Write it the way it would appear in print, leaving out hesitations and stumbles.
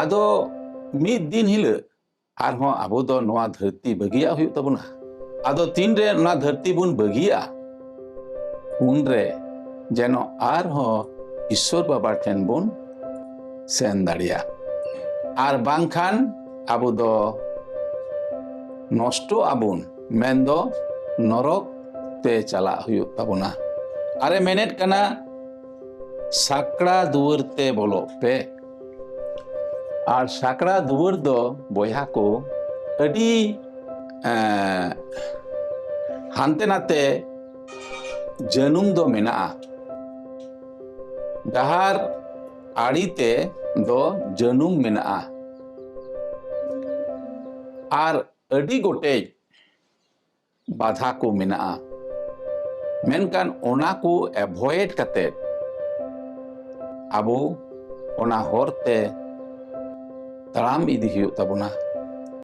ᱟᱫᱚ ᱢᱤᱫ ᱫᱤᱱ ᱦᱤᱞᱳᱜ ᱟᱨᱦᱚᱸ ᱟᱵᱚ ᱫᱚ ᱱᱚᱣᱟ ᱫᱷᱟᱹᱨᱛᱤ ᱵᱟᱹᱜᱤᱭᱟᱜ ᱦᱩᱭᱩᱜ ᱛᱟᱵᱚᱱᱟ᱾ ᱟᱫᱚ ᱛᱤᱱᱨᱮ ᱚᱱᱟ ᱫᱷᱟᱹᱨᱛᱤ ᱵᱚᱱ ᱵᱟᱹᱜᱤᱭᱟᱜᱼᱟ ᱩᱱᱨᱮ যেন আরহᱚᱸ ঈশ্বর বাবা ঠেন বন সেন দাঁড়িয়া আর বাংখান আবো দ নষ্ট আবুন মেনদো নরক তে চালা হুᱭᱩᱜ তাবোনা। আরে মেনেট কানা সাকড়া দুয়ার তে বলো পে আর সাকড়া দুয়ার দো বয়হা কো আডি হানতে নাতে জানুম দো মেনা'a। ডাহার আড়িতে দো জানুম মেনা'a আর আডি গোটে বাধা কো মেনা'a। মেনকান ওনা কো এভয়েড কাতে আবো ওনা হরতে তাড়াম ইদি হুᱭᱩᱜ ᱛᱟᱵᱚᱱᱟ।